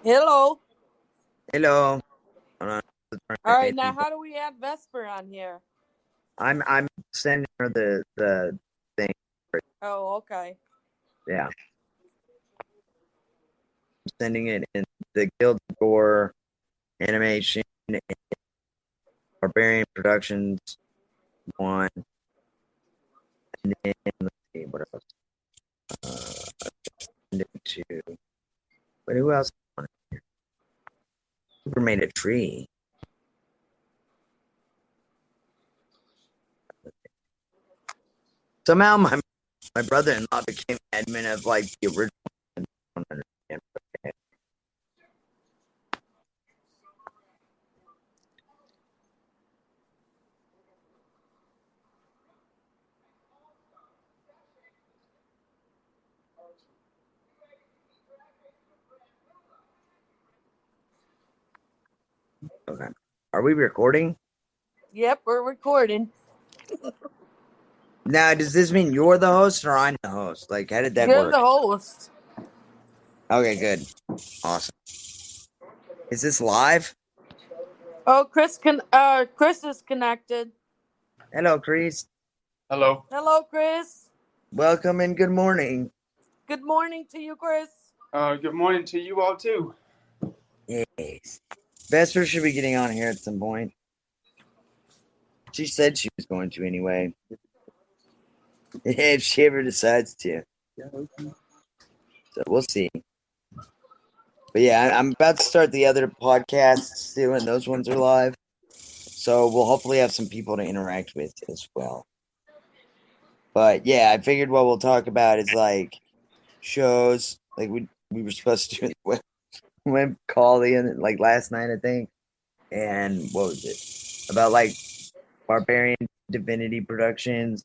Hello. Hello. Hold on. All right, now how do we add Vesper on here? I'm sending her the thing. Oh, okay. Yeah, I'm sending it in the Guild Gore animation, Barbarian Productions one, and then let's see what else. Send it to. But who else? Super made a tree. Somehow my brother-in-law became admin of like the original. I don't understand. Okay. Okay. Are we recording? Yep, we're recording. Now, does this mean you're the host or I'm the host? Like, how did that You're work? the host. Okay, good. Awesome. Is this live? Oh, Chris is connected. Hello, Chris. Hello. Hello, Chris. Welcome and good morning. Good morning to you, Chris. Good morning to you all too. Yes. Vesper should be getting on here at some point. She said she was going to anyway. If she ever decides to. So we'll see. But yeah, I'm about to start the other podcasts too, and those ones are live. So we'll hopefully have some people to interact with as well. But yeah, I figured what we'll talk about is like shows. Like we were supposed to do web call in like last night, I think. And what was it? About like Barbarian Divinity Productions.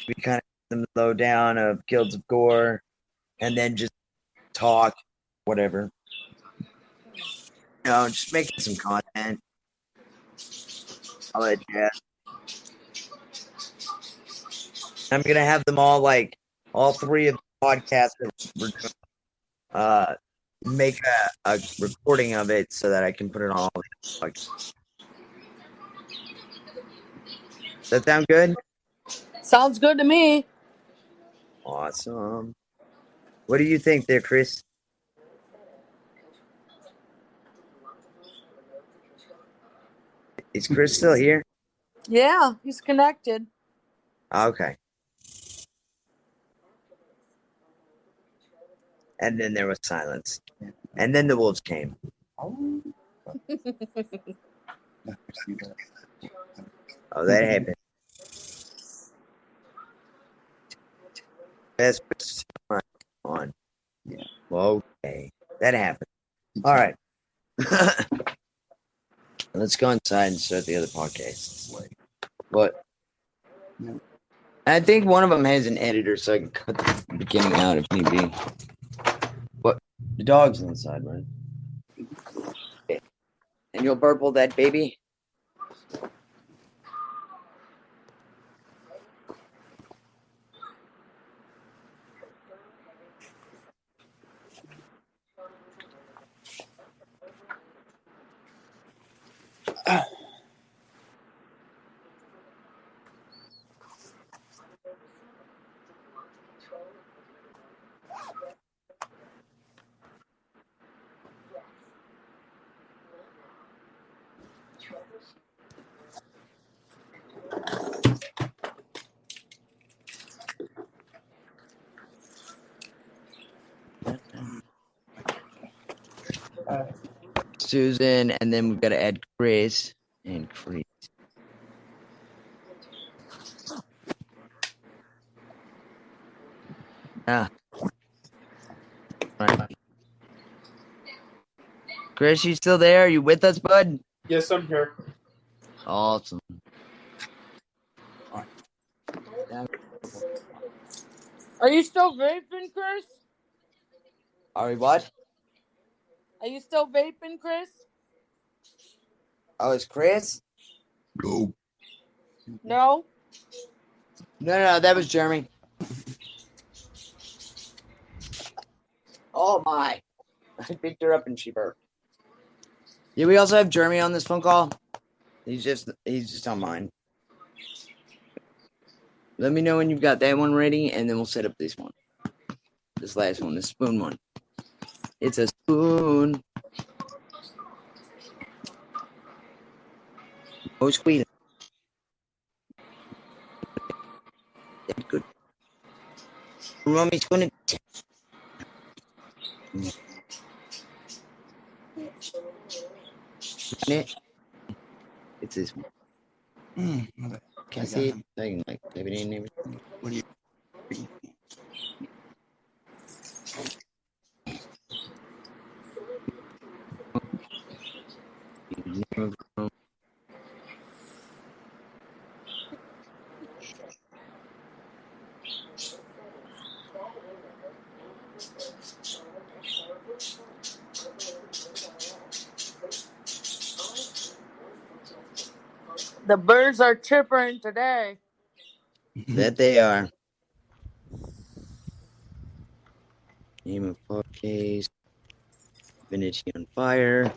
We kind of them the lowdown of Guilds of Gore, and then just talk, whatever. Just making some content. I'll let you. I'm gonna have them all like all three of the podcasts that we're doing, make a recording of it so that I can put it on all the podcasts. Does that sound good? Sounds good to me. Awesome. What do you think there, Chris? Is Chris still here? Yeah, he's connected. Okay. And then there was silence. And then the wolves came. Oh, that happened. That's on. Yeah. Well, okay. That happened. All right. Let's go inside and start the other podcast. What? I think one of them has an editor, so I can cut the beginning out if need be. What? The dog's inside, right? Okay. And you'll burple that baby? Susan, and then we've got to add Chris and Chris. Ah. Right. Chris, you still there? Are you with us, bud? Yes, I'm here. Awesome. Are you still vaping, Chris? Are we what? Are you still vaping, Chris? Oh, it's Chris? No. No, that was Jeremy. Oh my. I picked her up and she burped. Yeah, we also have Jeremy on this phone call. He's just on mine. Let me know when you've got that one ready, and then we'll set up this one. This last one, the spoon one. It's a spoon. Oh, squealing. That's good. Mommy's gonna. It's this one. Okay. Can I see it? I can like type it in and everything. What do you? The birds are chirping today. That they are. Name of podcast. Divinity on Fire.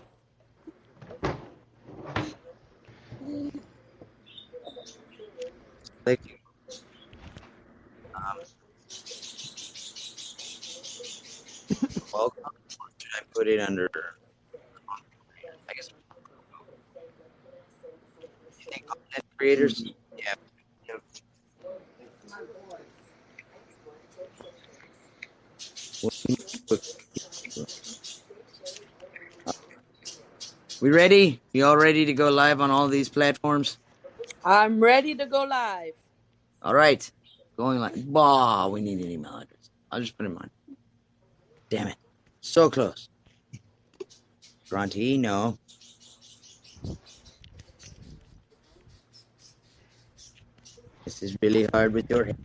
Click. Welcome. Should I put it under? I guess. You think content creators? Yeah. We ready? You all ready to go live on all these platforms? I'm ready to go live. All right. Going live. Bah, we need an email address. I'll just put it in mine. Damn it. So close. Grunty, no. This is really hard with your head.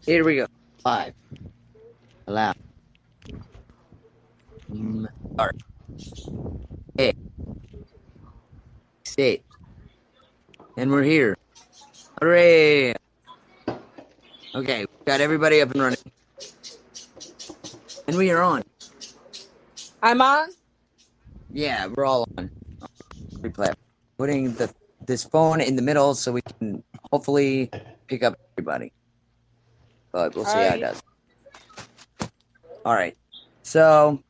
Here we go. 5. Allow. Start. Hey. Save. And we're here. Hooray! Okay, we've got everybody up and running. And we are on. I'm on? Yeah, we're all on. Putting this phone in the middle so we can hopefully pick up everybody. But we'll see how it does. All right. So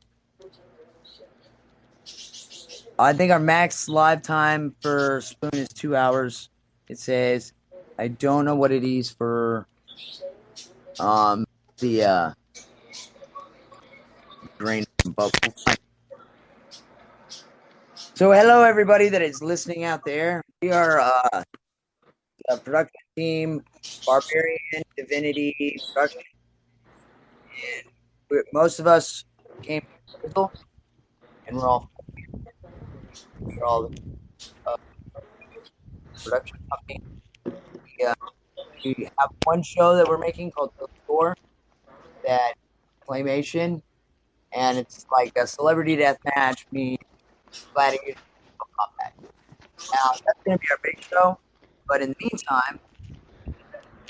I think our max live time for Spoon is 2 hours. It says. I don't know what it is for the drain bubble. So hello everybody that is listening out there. We are the production team, Barbarian Divinity Productions. And most of us came from Crystal, and we're all production company. We have one show that we're making called The Score, that claymation, and it's like a celebrity death match meets gladiator combat. Now that's going to be our big show, but in the meantime,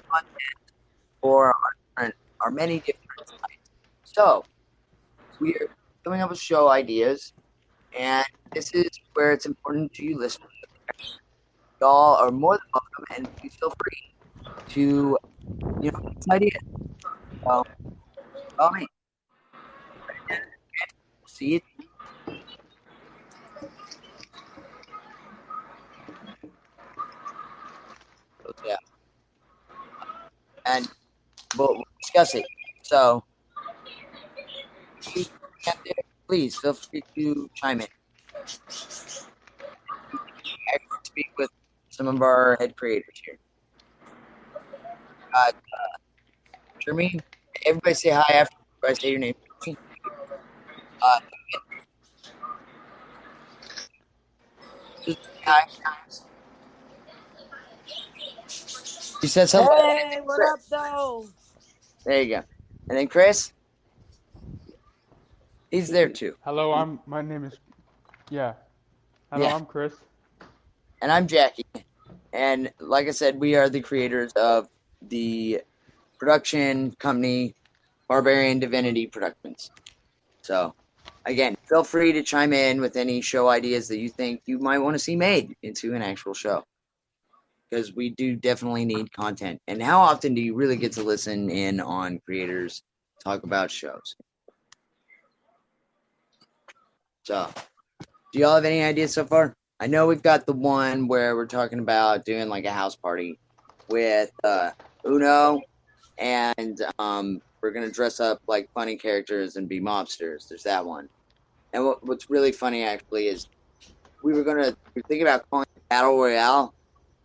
content for our many different sites. So we are coming up with show ideas, and this is where it's important to you listeners. Y'all are more than welcome, and please feel free to ideas. So, call me. See it. Yeah. And we'll discuss it. So, please feel free to chime in. I can speak with some of our head creators here. Jeremy, everybody say hi after I say your name. Just hi. He says hello. Hey, what up, though? There you go. And then Chris, he's there too. Hello, my name is, yeah. Hello, Yeah. I'm Chris. And I'm Jackie. And like I said, we are the creators of the production company Barbarian Divinity Productions. So, again, feel free to chime in with any show ideas that you think you might want to see made into an actual show. Because we do definitely need content. And how often do you really get to listen in on creators talk about shows? So, do y'all have any ideas so far? I know we've got the one where we're talking about doing like a house party with Uno, and we're gonna dress up like funny characters and be mobsters. There's that one. And what's really funny actually is we were thinking about calling it Battle Royale,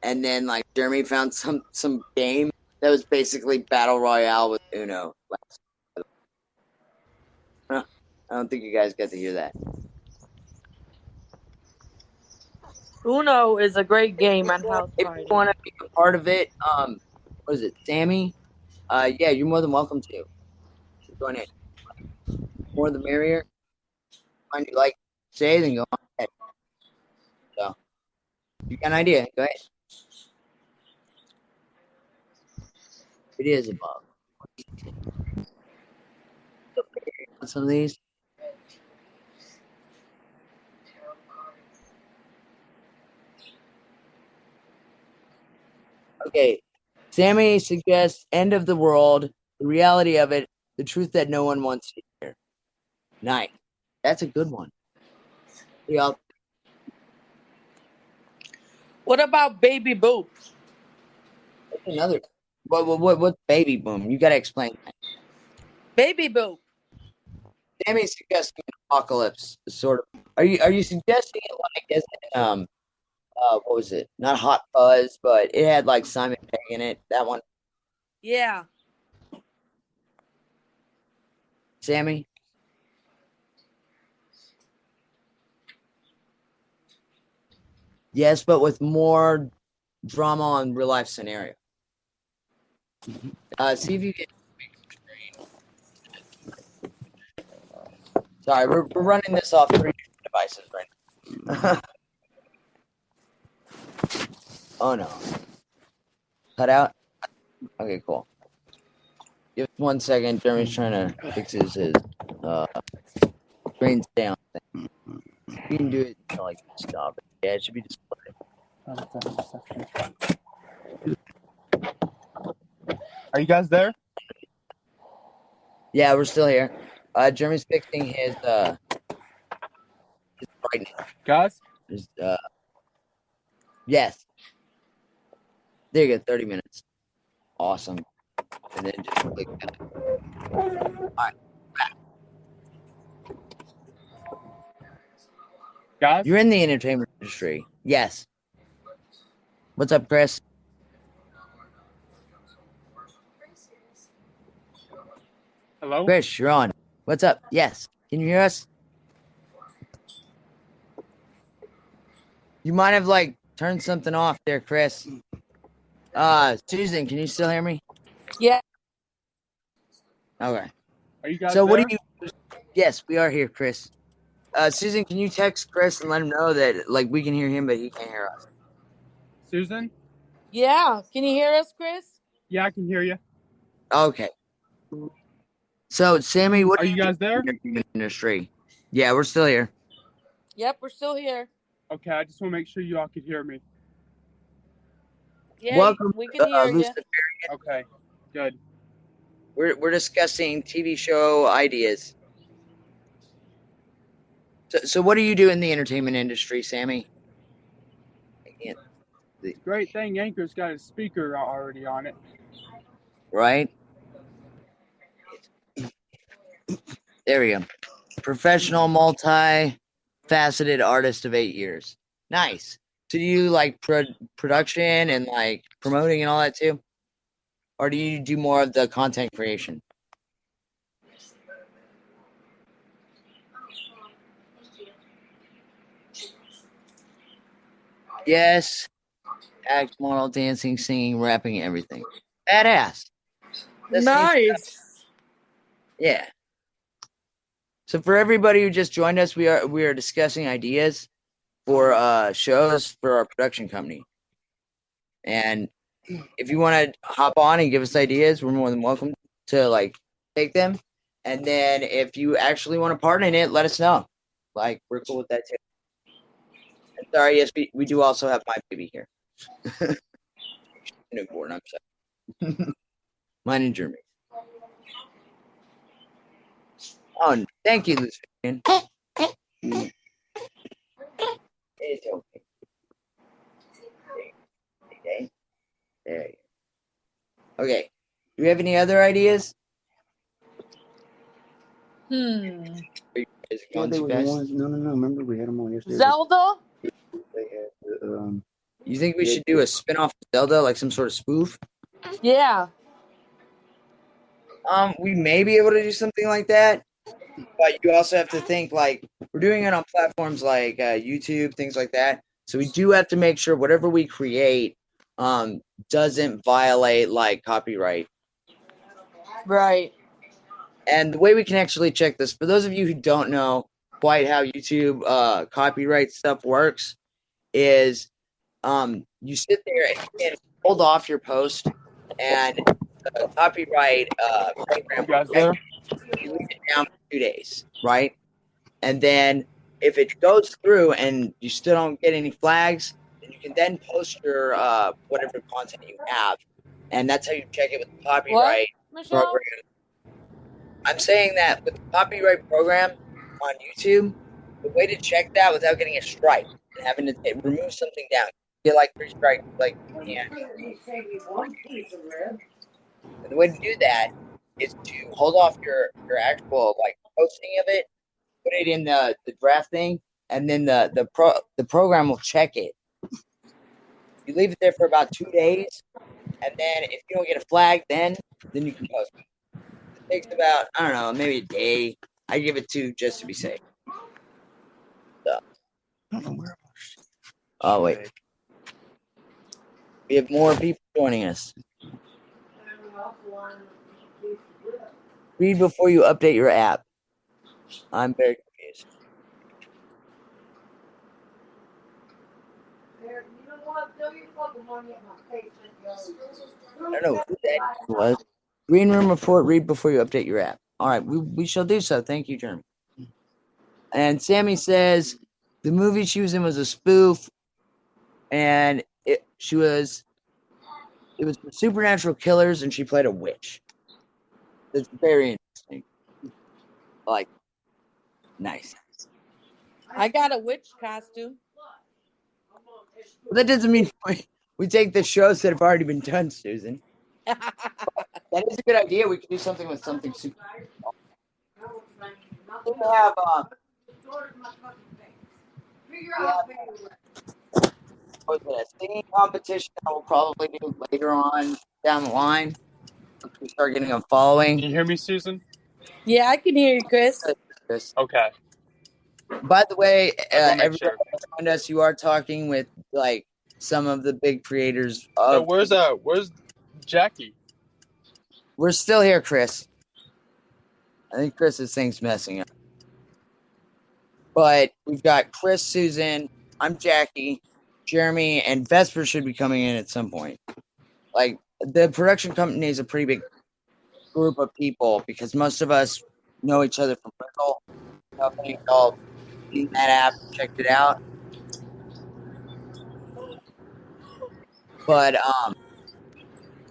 and then like Jeremy found some game that was basically Battle Royale with Uno. I don't think you guys got to hear that. Uno is a great game on House If Party. you want to be a part of it, what is it, Sammy? Yeah, you're more than welcome to join in. More the merrier. Find you like to say, then go on ahead. So, you got an idea? Go ahead. It is above. Some of these. Okay. Sammy suggests end of the world, the reality of it, the truth that no one wants to hear. Nice. That's a good one. Yeah. What about Baby Boop? That's another. What's baby boom? You got to explain that. Baby Boop. Sammy suggesting an apocalypse, sort of. Are you suggesting it like as in, what was it? Not Hot Fuzz, but it had like Simon Pegg in it. That one. Yeah. Sammy? Yes, but with more drama on real life scenario. See if you can. Sorry, we're running this off 3 devices right now. Oh no. Cut out? Okay, cool. Give us 1 second. Jeremy's trying to fix his screen down thing. You can do it like stop it. Yeah, it should be displayed. Are you guys there? Yeah, we're still here. Jeremy's fixing his brightness. Guys? Yes. There you go, 30 minutes. Awesome. And then just click that. Alright. Guys? You're in the entertainment industry. Yes. What's up, Chris? Hello? Chris, you're on. What's up? Yes. Can you hear us? You might have like turned something off there, Chris. Susan, can you still hear me? Yeah. Okay. Are you guys So there? what do you? Yes, we are here, Chris. Susan, can you text Chris and let him know that like we can hear him, but he can't hear us? Susan? Yeah. Can you hear us, Chris? Yeah, I can hear you. Okay. So, Sammy, what Are you guys there? in the industry? Yeah, we're still here. Yep, we're still here. Okay, I just want to make sure you all could hear me. Yeah, Welcome, we can hear you. Lucifer. Okay, good. We're discussing TV show ideas. So what do you do in the entertainment industry, Sammy? Great thing Anchor's got a speaker already on it. Right? There we go. Professional, multi-faceted artist of 8 years. Nice. So do you like production and like promoting and all that too? Or do you do more of the content creation? Yes. Act, model, dancing, singing, rapping, everything. Badass. Nice. Yeah. So for everybody who just joined us, we are discussing ideas for shows for our production company. And if you want to hop on and give us ideas, we're more than welcome to like take them. And then if you actually want to part in it, let us know. Like, we're cool with that too. And sorry, yes, we do also have my baby here. Newborn, I'm sorry. Mine and Jeremy. Oh, thank you, Lucian. It's okay. Okay. There you go. Okay. Do you have any other ideas? Are you guys going too fast? No. Remember we had them on yesterday. Zelda? They had You think we should do a spin-off of Zelda, like some sort of spoof? Yeah. We may be able to do something like that, but you also have to think, like, we're doing it on platforms like YouTube, things like that. So we do have to make sure whatever we create doesn't violate like copyright. Right. And the way we can actually check this, for those of you who don't know quite how YouTube copyright stuff works, is you sit there and you can hold off your post, and the copyright program You guys there? you leave it down for 2 days, right? And then if it goes through and you still don't get any flags, then you can then post your whatever content you have, and that's how you check it with the copyright Michelle? program. I'm saying that with the copyright program on YouTube, the way to check that without getting a strike and having to remove something down, get like 3 strikes, like you can. And the way to do that is to hold off your actual like posting of it, put it in the draft thing, and then the program will check it. You leave it there for about 2 days, and then if you don't get a flag, then you can post it. It takes about, I don't know, maybe a day. I give it 2 just to be safe. So. I don't know where. Oh wait, we have more people joining us. Read before you update your app. I'm very confused. I don't know who that was. Green Room Report, read before you update your app. All right, we shall do so. Thank you, Jeremy. And Sammy says the movie she was in was a spoof, and it was for supernatural killers, and she played a witch. That's very interesting. Like, nice. I got a witch costume. But that doesn't mean we take the shows that have already been done, Susan. That is a good idea. We could do something with something super. We have a singing competition that we'll probably do later on down the line once we start getting a following. Can you hear me, Susan? Yeah, I can hear you, Chris. Okay. By the way, everybody Sure. around us, you are talking with like some of the big creators So of. where's Jackie? We're still here, Chris. I think Chris's thing's messing up. But we've got Chris, Susan, I'm Jackie, Jeremy, and Vesper should be coming in at some point. Like, the production company is a pretty big group of people because most of us know each other from Rickle. Nobody all seen that app, checked it out. But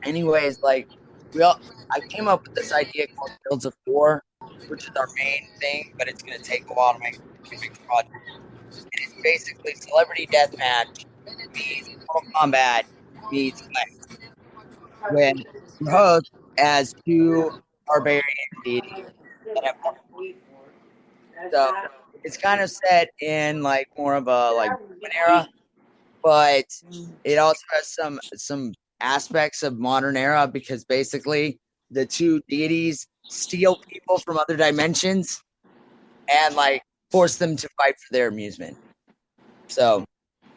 anyways, like I came up with this idea called Guilds of 4, which is our main thing, but it's gonna take a while to make a big project. It's basically celebrity deathmatch meets Mortal Kombat meets Clash, with hosts as 2 barbarian deities that have more. So it's kind of set in like more of a like Roman era, but it also has some aspects of modern era because basically the 2 deities steal people from other dimensions and like force them to fight for their amusement. So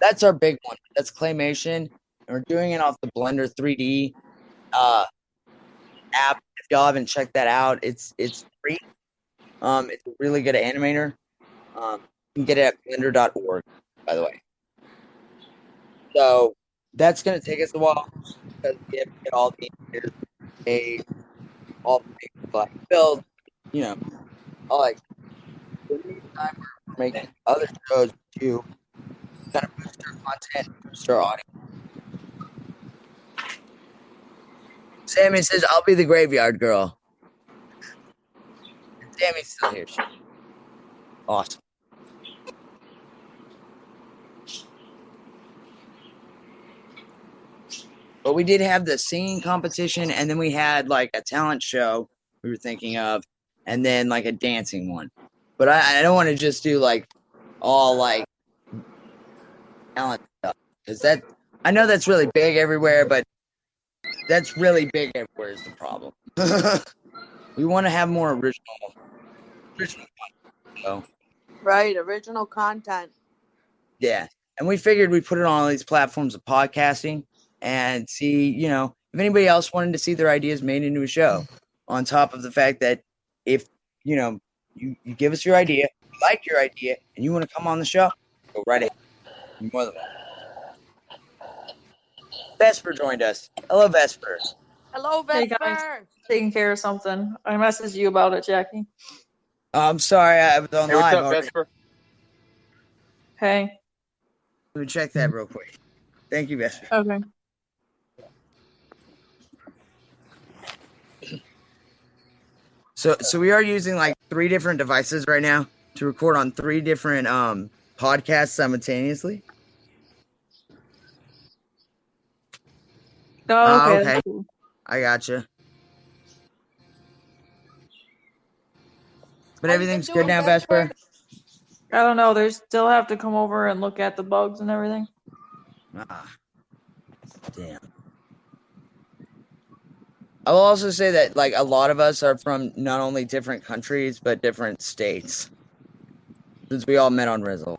that's our big one. That's claymation, and we're doing it off the Blender 3D app. If y'all haven't checked that out, it's free. It's a really good animator. You can get it at blender.org, by the way. So that's going to take us a while because we have to get all the engineers paid, all the things like build, all like the meantime we're making other shows to kind of boost our content, boost our audience. Sammy says, I'll be the graveyard girl. And Sammy's still here. Awesome. But we did have the singing competition, and then we had like a talent show we were thinking of, and then like a dancing one. But I don't want to just do like all like talent stuff because I know that's really big everywhere, but that's really big everywhere is the problem. We want to have more original content. So. Right, original content. Yeah, and we figured we'd put it on all these platforms of podcasting and see, if anybody else wanted to see their ideas made into a show. On top of the fact that if, you give us your idea, you like your idea, and you want to come on the show, go right ahead. You're more than welcome. Vesper joined us. Hello, Vesper. Hello, Vesper. Hey guys, taking care of something. I messaged you about it, Jackie. I'm sorry, I was on Hey, what's live up, already. Vesper? Hey. Let me check that real quick. Thank you, Vesper. Okay. So we are using like 3 different devices right now to record on 3 different podcasts simultaneously. Oh, okay. Okay. That's cool. I gotcha. But How you everything's been doing, good now, Vesper? I don't know. They still have to come over and look at the bugs and everything. Damn. I will also say that like a lot of us are from not only different countries but different states, since we all met on Rizzle.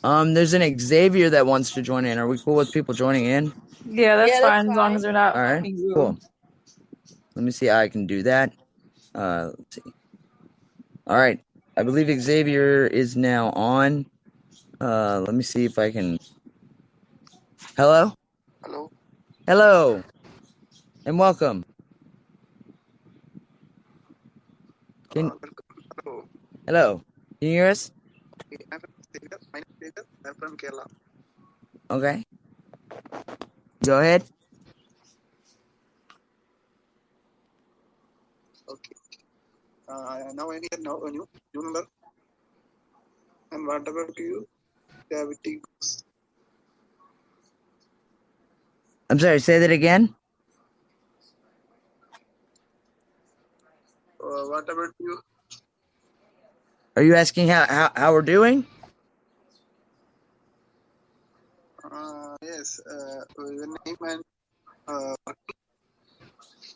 There's an Xavier that wants to join in. Are we cool with people joining in? Yeah, that's Yeah, that's fine as long fine. as they're not All right, being rude. cool. Let me see how I can do that. Let's see. All right, I believe Xavier is now on. Let me see if I can. Hello? Hello. Hello, and welcome. Hello. Hello, can you hear us? I'm from Spreaker. My name is Spreaker. I'm from Kerala. Okay. Go ahead. Okay. Now I need a new number. And what about you? Divinity. I'm sorry, say that again. What about you? Are you asking how we're doing? Yes. Your name and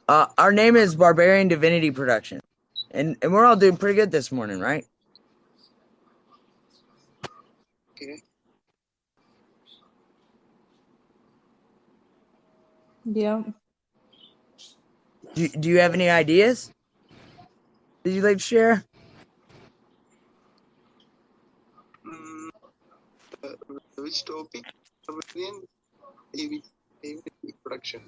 Our name is Barbarian Divinity Productions, and we're all doing pretty good this morning, right? okay. Yeah. Do you have any ideas? Did you like to share? Which topic? Barbarian Divinity Production.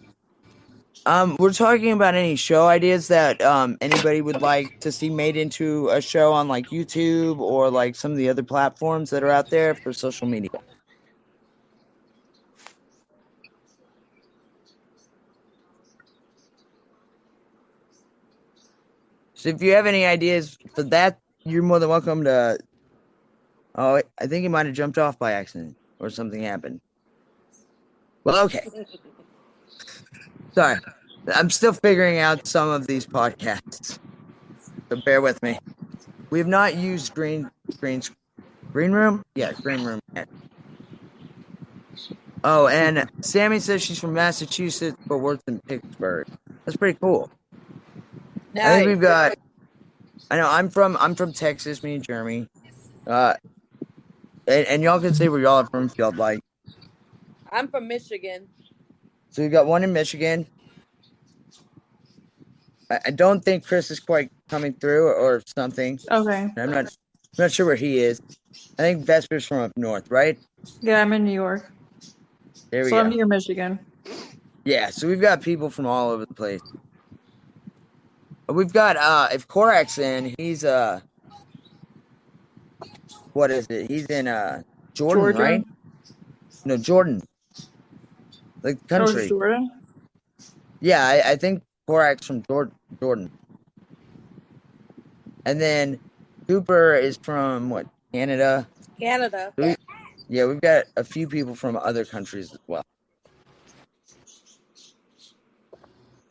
We're talking about any show ideas that anybody would like to see made into a show on like YouTube or like some of the other platforms that are out there for social media. So if you have any ideas for that, you're more than welcome to. Oh, I think he might have jumped off by accident or something happened. Well, okay. Sorry. I'm still figuring out some of these podcasts. So bear with me. We have not used green room? Yeah, green room yet. Oh, and Sammy says she's from Massachusetts but works in Pittsburgh. That's pretty cool. Nice. I think we've got. I know I'm from Texas, me and Jeremy. And y'all can say where y'all are from if y'all like. I'm from Michigan. So we've got one in Michigan. I don't think Chris is quite coming through or something. Okay. I'm not sure where he is. I think Vesper's from up north, right? Yeah, I'm in New York. There we So I'm go. near Michigan. Yeah, so we've got people from all over the place. We've got if Korak's in, he's what is it? He's in Jordan, Georgia. right? No, Jordan. The Oh, it's country. Jordan? Yeah, I think Korak's from Jordan. And then Cooper is from what, Canada? Canada. Yeah, we've got a few people from other countries as well.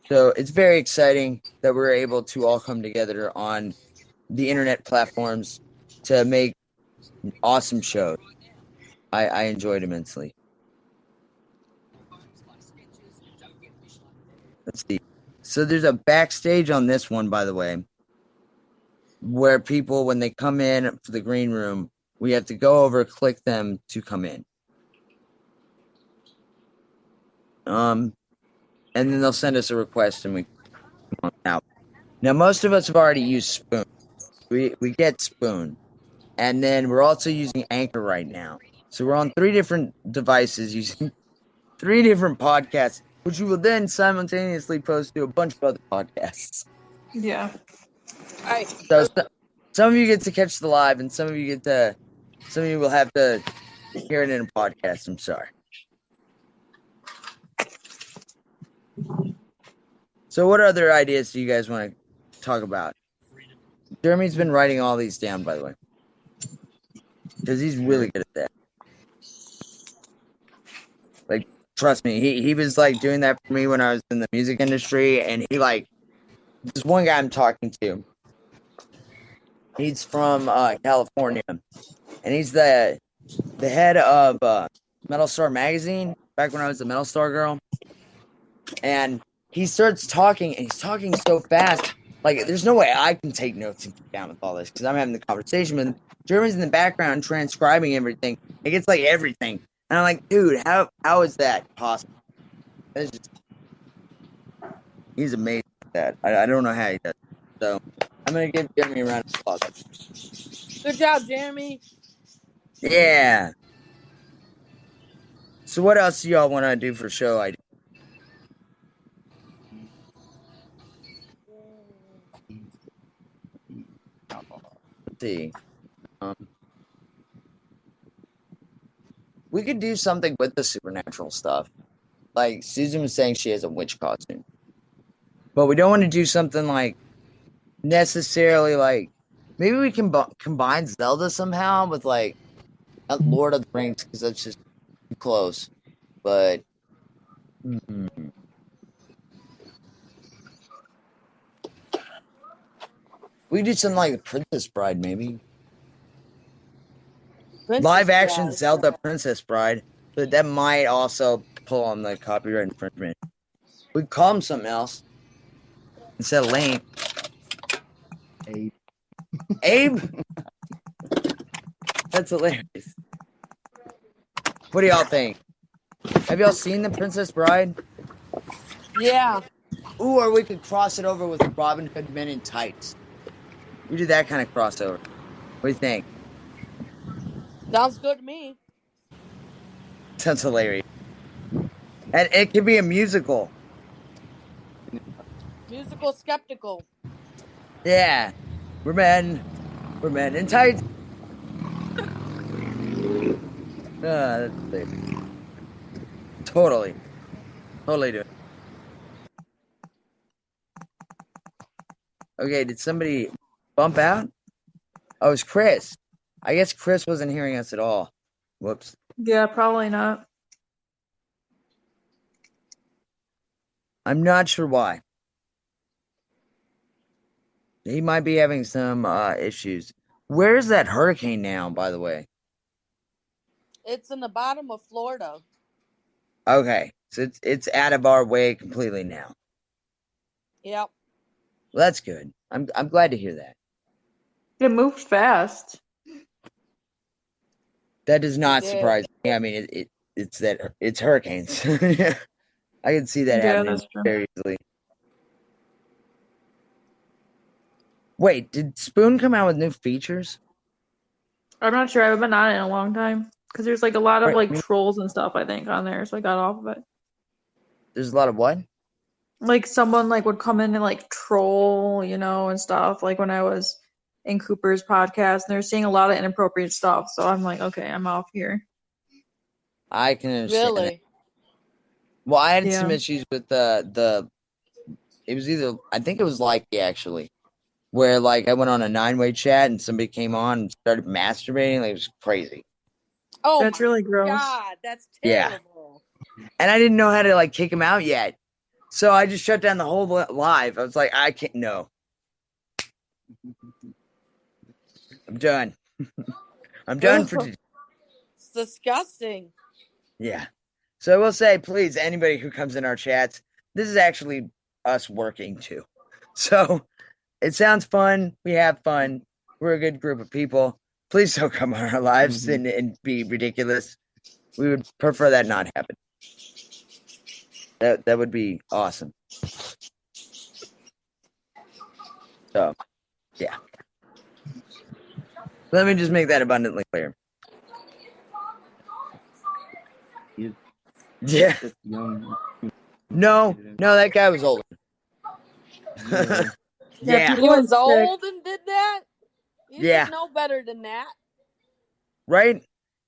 So it's very exciting that we're able to all come together on the internet platforms to make awesome shows. I enjoyed immensely. Let's see. So there's a backstage on this one, by the way, where people, when they come in for the green room, we have to go over, click them to come in. And then they'll send us a request and we come on out. Now, most of us have already used Spoon. We get Spoon. And then we're also using Anchor right now. So we're on 3 different devices using 3 different podcasts, which we will then simultaneously post to a bunch of other podcasts. Yeah. So some of you get to catch the live, and some of you will have to hear it in a podcast. I'm sorry. So what other ideas do you guys want to talk about? Jeremy's been writing all these down, by the way, because he's really good at that. Like, trust me, he was like doing that for me when I was in the music industry, and he like this one guy I'm talking to. He's from California, and he's the head of Metal Star magazine back when I was a Metal Star girl. And he starts talking, and he's talking so fast, like there's no way I can take notes and keep down with all this because I'm having the conversation with him. Jeremy's in the background transcribing everything. It gets like everything, and I'm like, dude, how is that possible? That's just, he's amazing at that. I don't know how he does it. So I'm gonna give Jeremy a round of applause. Good job, Jeremy. Yeah. So what else do y'all want to do for show idea? Let's see. We could do something with the supernatural stuff. Like Susan was saying, she has a witch costume, but we don't want to do something like necessarily like maybe we can combine Zelda somehow with like not Lord of the Rings because that's just too close. But we could do something like the Princess Bride, maybe live action Zelda Princess Bride, but that might also pull on the copyright infringement. We could call him something else instead of Lane. Abe? That's hilarious. What do y'all think? Have y'all seen The Princess Bride? Yeah. Ooh, or we could cross it over with Robin Hood Men in Tights. We do that kind of crossover. What do you think? Sounds good to me. Sounds hilarious. And it could be a musical. Musical skeptical. Yeah. We're men in tights. That's hilarious. Totally do it. Okay, did somebody bump out? Oh, it's Chris. I guess Chris wasn't hearing us at all. Whoops. Yeah, probably not. I'm not sure why. He might be having some issues. Where's that hurricane now, by the way? It's in the bottom of Florida. Okay, so it's out of our way completely now. Yep. Well, that's good. I'm glad to hear that. It moved fast. That does not surprise me. I mean, it's hurricanes. I can see that happening very easily. Wait, did Spoon come out with new features? I'm not sure. I haven't been on it in a long time because there's like a lot of Right. like trolls and stuff I think on there, so I got off of it. There's a lot of what? Like someone like would come in and like troll, and stuff. Like when I was in Cooper's podcast, and they're seeing a lot of inappropriate stuff. So I'm like, okay, I'm off here. I can understand that. Really? Well, I had Yeah. some issues with the. It was either I think it was like actually, where like I went on a 9-way chat and somebody came on and started masturbating. Like, it was crazy. Oh That's my really gross. God, that's Yeah. terrible. And I didn't know how to like kick him out yet, so I just shut down the whole live. I was like, I can't. No, I'm done. I'm done for today. It's disgusting. Yeah. So I will say, please, anybody who comes in our chats, this is actually us working too. So it sounds fun. We have fun. We're a good group of people. Please don't come on our lives and be ridiculous. We would prefer that not happen. That would be awesome. So, yeah. Let me just make that abundantly clear. Yeah. No, that guy was older. Yeah. He was old and did that? You Yeah. should know better than that. Right?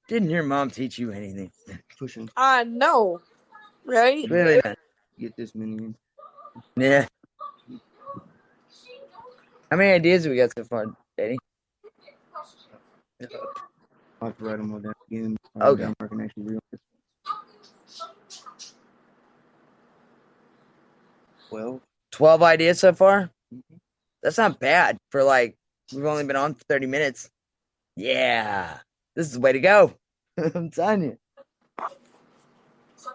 Didn't your mom teach you anything? Pushing. I know. Right? Really not. Get this many. Yeah. How many ideas have we got so far, Daddy? I'll have to write them all down again. Okay. I can actually read them. 12 ideas so far? That's not bad for like, we've only been on for 30 minutes. Yeah. This is the way to go. I'm telling you.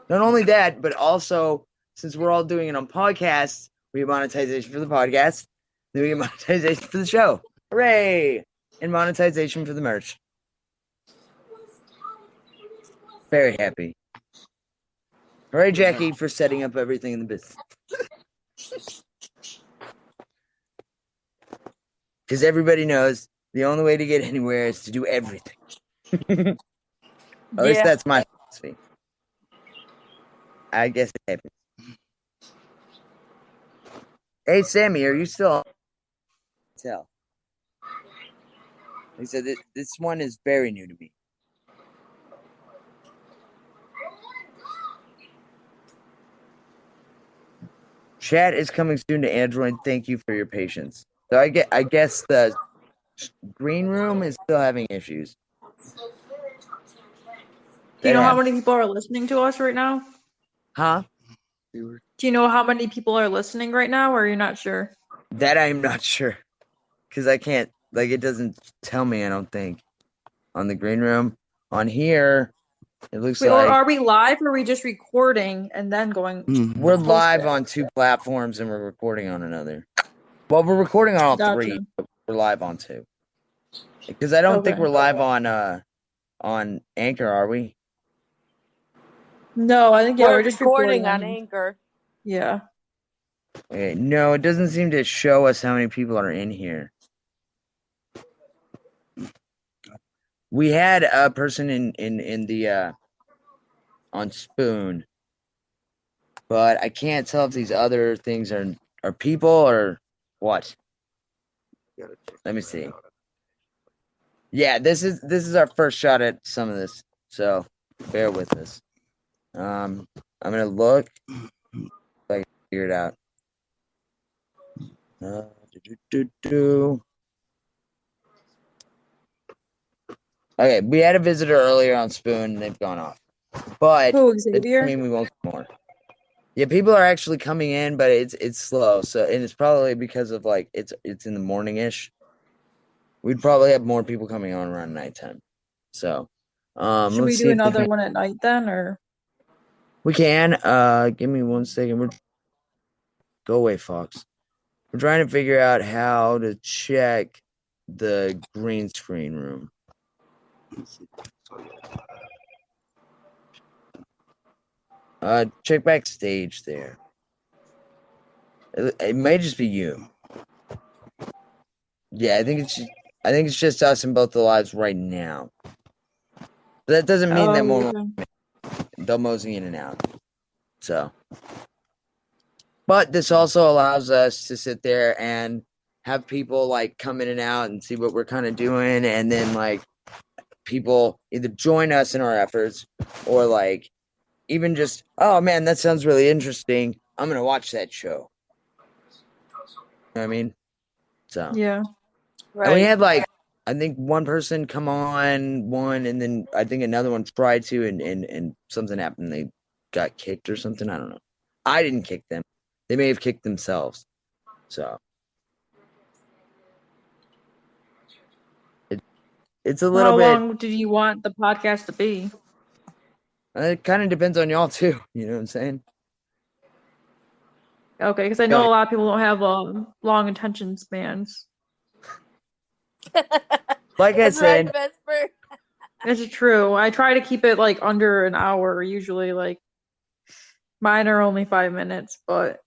Not only that, but also, since we're all doing it on podcasts, we get monetization for the podcast. Then we get monetization for the show. Hooray! And monetization for the merch. Very happy. Hooray, Jackie, for setting up everything in the business. Because everybody knows the only way to get anywhere is to do everything. At least that's my philosophy. I guess it happens. Hey, Sammy, are you still on? Tell. He said this one is very new to me. Chat is coming soon to Android. Thank you for your patience. So I guess the green room is still having issues. Do you know how many people are listening to us right now? Huh? Do you know how many people are listening right now, or are you not sure? That I am not sure. Because I can't, like, it doesn't tell me, I don't think. On the green room. On here, it looks like... Are we live, or are we just recording and then going... We're live on 2 platforms, and we're recording on another. Well, we're recording on all 3, but we're live on 2. Because I don't think we're live on Anchor, are we? No, I think, we're just recording on Anchor. Yeah. Okay, no, it doesn't seem to show us how many people are in here. We had a person in the on Spoon, but I can't tell if these other things are people or what. Let me see. Yeah, this is our first shot at some of this, so bear with us. I'm gonna look if I can figure it out. Okay, we had a visitor earlier on Spoon, and they've gone off. But it doesn't mean we won't get more. Yeah, people are actually coming in, but it's slow. So, and it's probably because of like it's in the morning-ish. We'd probably have more people coming on around nighttime. So, should we do another one at night then, or? We can. Give me 1 second. Go away, Fox. We're trying to figure out how to check the green screen room. Check backstage there. It may just be you. Yeah, I think it's just, I think it's just us in both the lives right now. But that doesn't mean that Oh, more okay. they'll mosey in and out. So, but this also allows us to sit there and have people like come in and out and see what we're kind of doing, and then like people either join us in our efforts or like even just, oh man, that sounds really interesting. I'm gonna watch that show. You know what I mean? So Yeah. and we Right. had like I think one person come on one, and then I think another one tried to, and something happened. They got kicked or something. I don't know. I didn't kick them. They may have kicked themselves. So it's a little How bit. long did you want the podcast to be? It kind of depends on y'all too. You know what I'm saying? Okay, because I know a lot of people don't have long attention spans. Like I That's right, said, Vesper. It's true. I try to keep it like under an hour. Usually, like mine are only 5 minutes, but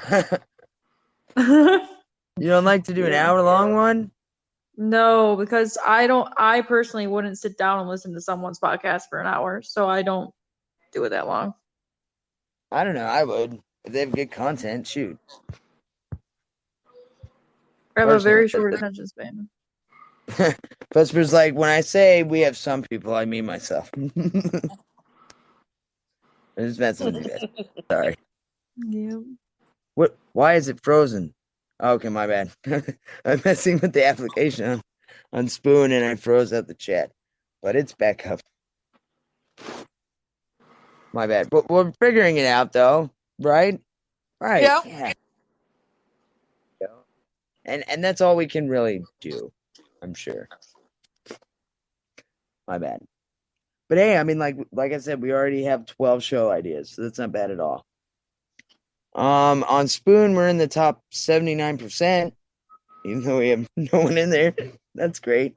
you don't like to do an Yeah. hour-long one? No, because I personally wouldn't sit down and listen to someone's podcast for an hour, so I don't do it that long. I don't know. I would if they have good content. Shoot. I have a Personally, very short attention span. Vesper's like, when I say we have some people, I mean myself. I'm just messing with you guys. Sorry. Yeah. What? Why is it frozen? Okay, my bad. I'm messing with the application on Spoon, and I froze out the chat, but it's back up. My bad. But we're figuring it out, though, right? Right. Yep. Yeah. And that's all we can really do, I'm sure. My bad. But hey, I mean, like I said, we already have 12 show ideas, so that's not bad at all. On Spoon, we're in the top 79%, even though we have no one in there. That's great.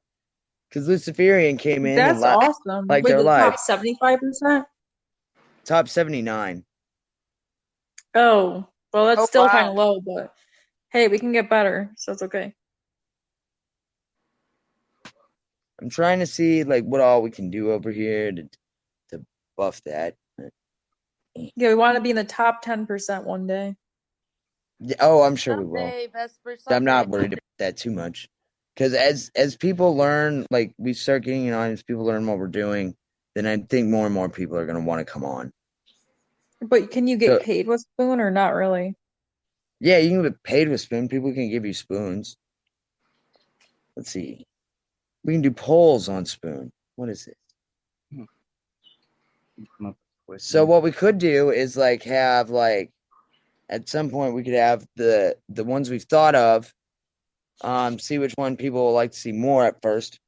Because Luciferian came in and That's awesome. liked Wait, our the live. top 75%? Top 79. Oh, well, that's Oh, still wow. kind of low, but hey, we can get better, so it's okay. I'm trying to see like what all we can do over here to buff that. Yeah, we want to be in the top 10% one day. Oh, I'm sure we will. Someday, Vesper. I'm not Someday. worried about that too much. Because as people learn, like we start getting an audience, people learn what we're doing, then I think more and more people are going to want to come on. But can you get paid with Spoon or not really? Yeah, you can get paid with Spoon. People can give you spoons. Let's see. We can do polls on Spoon. What is it? So what we could do is like have like at some point we could have the ones we've thought of, see which one people would like to see more at first.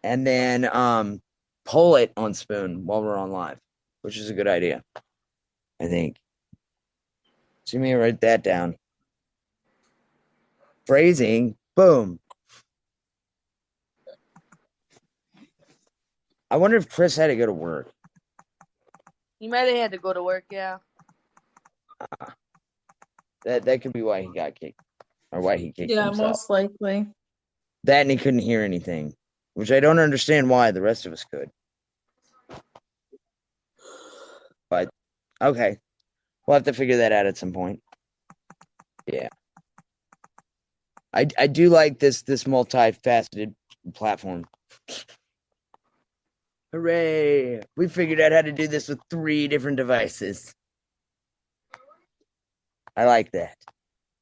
And then poll it on Spoon while we're on live, which is a good idea, I think. So you may write that down. Phrasing, boom. I wonder if Chris had to go to work. He might have had to go to work, yeah. That could be why he got kicked, or why he kicked himself. Most likely. That and he couldn't hear anything, which I don't understand why the rest of us could. But okay, we'll have to figure that out at some point. Yeah, I do like this multifaceted platform. Hooray! We figured out how to do this with 3 different devices. I like that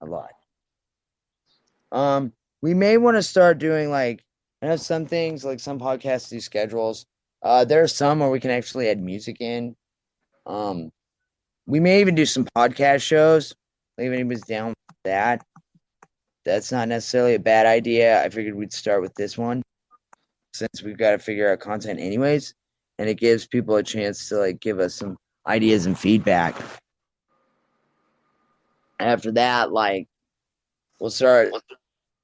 a lot. We may want to start doing like, I know some things, like some podcasts do schedules. There are some where we can actually add music in. We may even do some podcast shows. Like if anybody's down with that. That's not necessarily a bad idea. I figured we'd start with this one, since we've got to figure out content anyways, and it gives people a chance to like give us some ideas and feedback. After that, like we'll start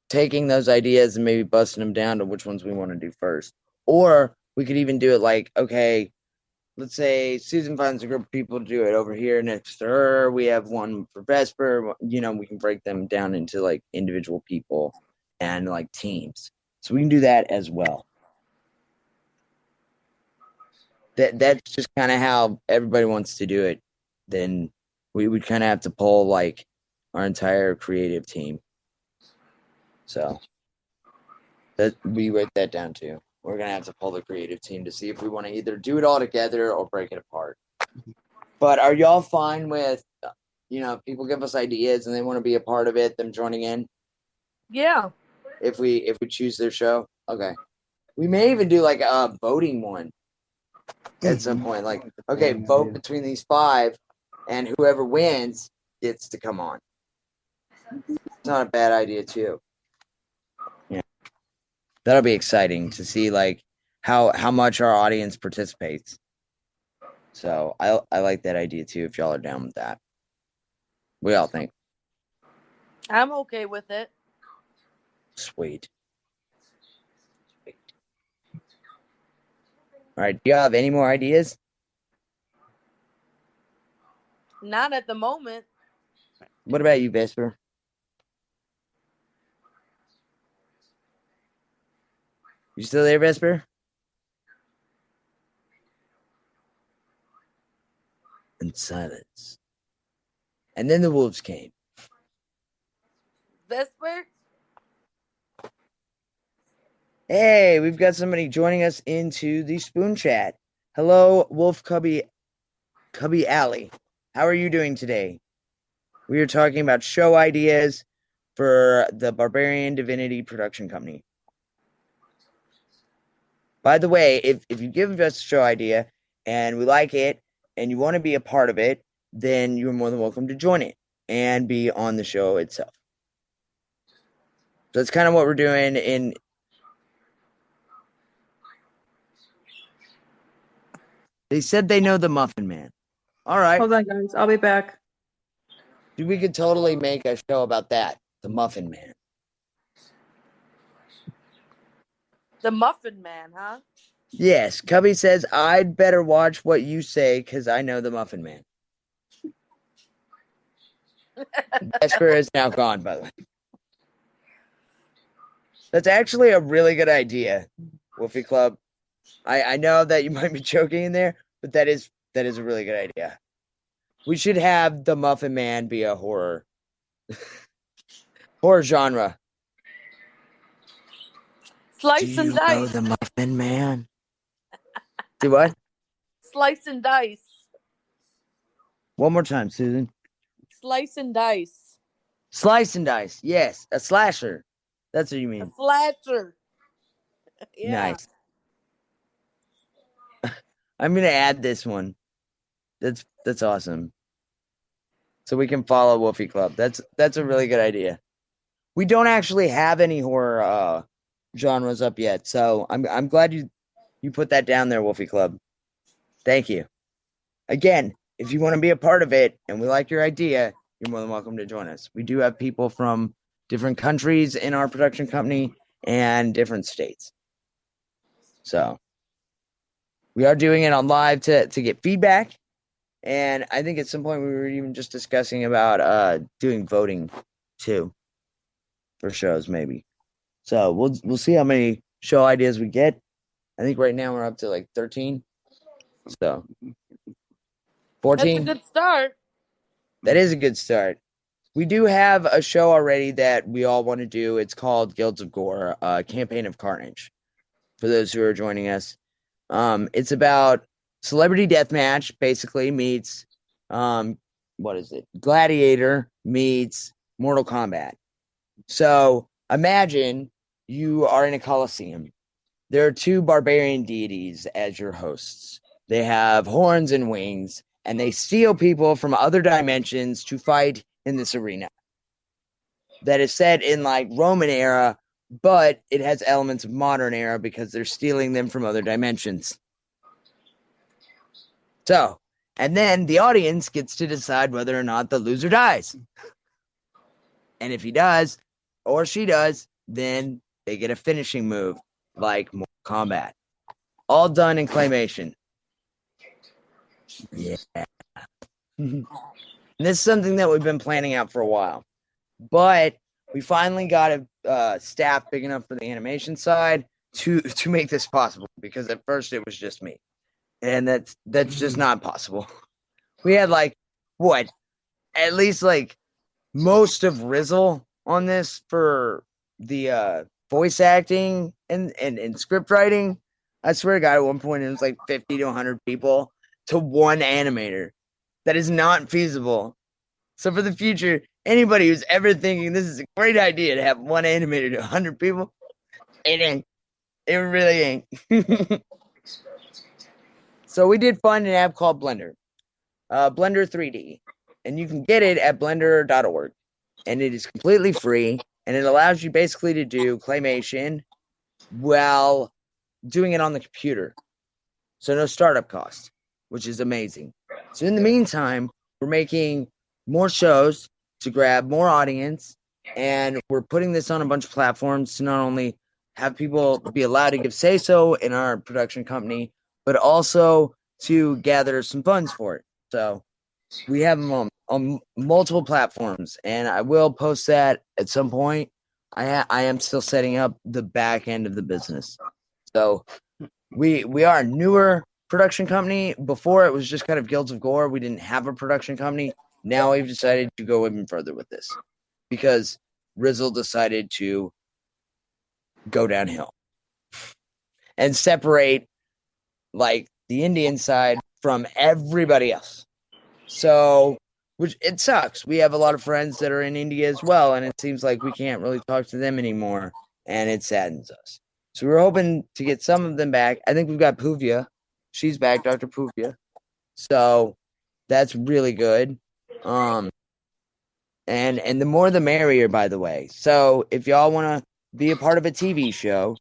taking those ideas and maybe busting them down to which ones we want to do first. Or we could even do it like, okay, let's say Susan finds a group of people to do it over here next to her. We have one for Vesper. You know, we can break them down into like individual people and like teams. So we can do that as well. That's just kind of how everybody wants to do it. Then we would kind of have to pull like our entire creative team. So that we write that down too. We're gonna have to pull the creative team to see if we want to either do it all together or break it apart. But are y'all fine with, people give us ideas and they want to be a part of it, them joining in? Yeah. If we choose their show, okay. We may even do like a voting one at some point. Like, okay, vote between these 5, and whoever wins gets to come on. It's not a bad idea too. Yeah, that'll be exciting to see like how much our audience participates. So I like that idea too. If y'all are down with that, we all think. I'm okay with it. Sweet. All right. Do y'all have any more ideas? Not at the moment. What about you, Vesper? You still there, Vesper? And silence. And then the wolves came. Vesper? Hey, we've got somebody joining us into the Spoon Chat. Hello, Wolf Cubby Alley. How are you doing today? We are talking about show ideas for the Barbarian Divinity Production Company. By the way, if you give us a show idea and we like it and you want to be a part of it, then you're more than welcome to join it and be on the show itself. So that's kind of what we're doing in... They said they know the Muffin Man. All right. Hold on, guys. I'll be back. We could totally make a show about that. The Muffin Man. The Muffin Man, huh? Yes. Cubby says, I'd better watch what you say because I know the Muffin Man. Vesper is now gone, by the way. That's actually a really good idea, Wolfie Club. I know that you might be joking in there, but that is a really good idea. We should have the Muffin Man be a horror genre. Slice and dice. Do you know the Muffin Man? Do what? Slice and dice. One more time, Susan. Slice and dice. Slice and dice. Yes, a slasher. That's what you A mean. slasher. Yeah. Nice. I'm gonna add this one. That's awesome. So we can follow Wolfie Club. That's a really good idea. We don't actually have any horror genres up yet, so I'm glad you put that down there, Wolfie Club. Thank you. Again, if you want to be a part of it and we like your idea, you're more than welcome to join us. We do have people from different countries in our production company and different states. So we are doing it on live to get feedback. And I think at some point we were even just discussing about doing voting too for shows, maybe. So we'll see how many show ideas we get. I think right now we're up to like 13. So 14. That's a good start. That is a good start. We do have a show already that we all want to do. It's called Guilds of Gore, Campaign of Carnage. For those who are joining us. It's about Celebrity Deathmatch, basically, meets, Gladiator meets Mortal Kombat. So, imagine you are in a coliseum. There are 2 barbarian deities as your hosts. They have horns and wings, and they steal people from other dimensions to fight in this arena. That is set in, like, Roman era, but it has elements of modern era because they're stealing them from other dimensions. So, and then the audience gets to decide whether or not the loser dies. And if he does, or she does, then they get a finishing move, like Mortal Kombat. All done in claymation. Yeah. This is something that we've been planning out for a while. But we finally got a staff big enough for the animation side to make this possible, because at first it was just me. And that's just not possible. We had at least most of Rizzle on this for the voice acting and script writing. I swear to God, at one point it was 50 to 100 people to one animator. That is not feasible. So for the future, anybody who's ever thinking this is a great idea to have one animator to 100 people, it ain't. It really ain't. So we did find an app called Blender. Blender 3D. And you can get it at blender.org. And it is completely free. And it allows you basically to do claymation while doing it on the computer. So no startup cost, which is amazing. So in the meantime, we're making more shows to grab more audience. And we're putting this on a bunch of platforms to not only have people be allowed to give say-so in our production company, but also to gather some funds for it. So we have them on multiple platforms, and I will post that at some point. I am still setting up the back end of the business. So we are a newer production company. Before, it was just kind of Guilds of Gore. We didn't have a production company. Now we've decided to go even further with this because Rizzle decided to go downhill and separate the Indian side from everybody else. So, which it sucks. We have a lot of friends that are in India as well, and it seems like we can't really talk to them anymore, and it saddens us. So we're hoping to get some of them back. I think we've got Puvia. She's back, Dr. Puvia. So that's really good. And the more the merrier, by the way. So if y'all want to be a part of a TV show,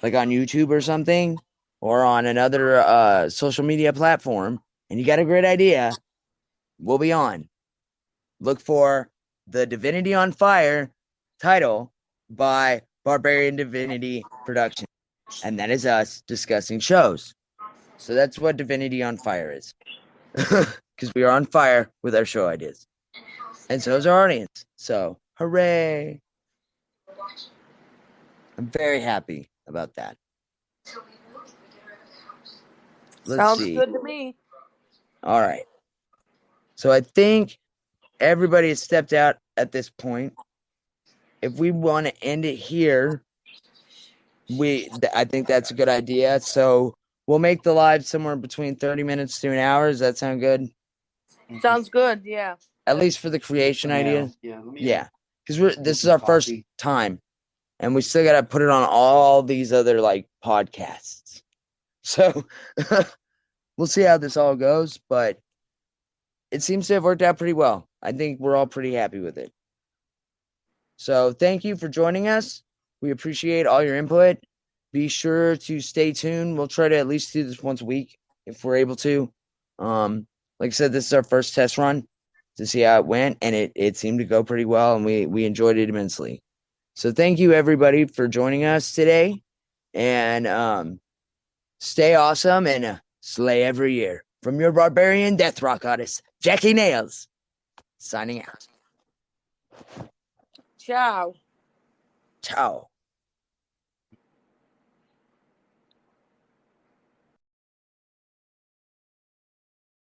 like on YouTube or something, or on another social media platform, and you got a great idea, we'll be on. Look for the Divinity on Fire title by Barbarian Divinity Productions. And that is us discussing shows. So that's what Divinity on Fire is. Because we are on fire with our show ideas. And so is our audience. So, hooray. I'm very happy about that. Sounds see. good to me. All right. So I think everybody has stepped out at this point. If we want to end it here, I think that's a good idea. So we'll make the live somewhere between 30 minutes to an hour. Does that sound good? Sounds good, yeah. At least for the creation idea. Yeah. Because this is our first time. And we still got to put it on all these other podcasts. So we'll see how this all goes. But it seems to have worked out pretty well. I think we're all pretty happy with it. So thank you for joining us. We appreciate all your input. Be sure to stay tuned. We'll try to at least do this once a week if we're able to. Like I said, this is our first test run to see how it went, and it seemed to go pretty well, and we enjoyed it immensely. So thank you, everybody, for joining us today. And stay awesome and slay every year. From your barbarian death rock artist, Jackie Nails, signing out. Ciao. Ciao.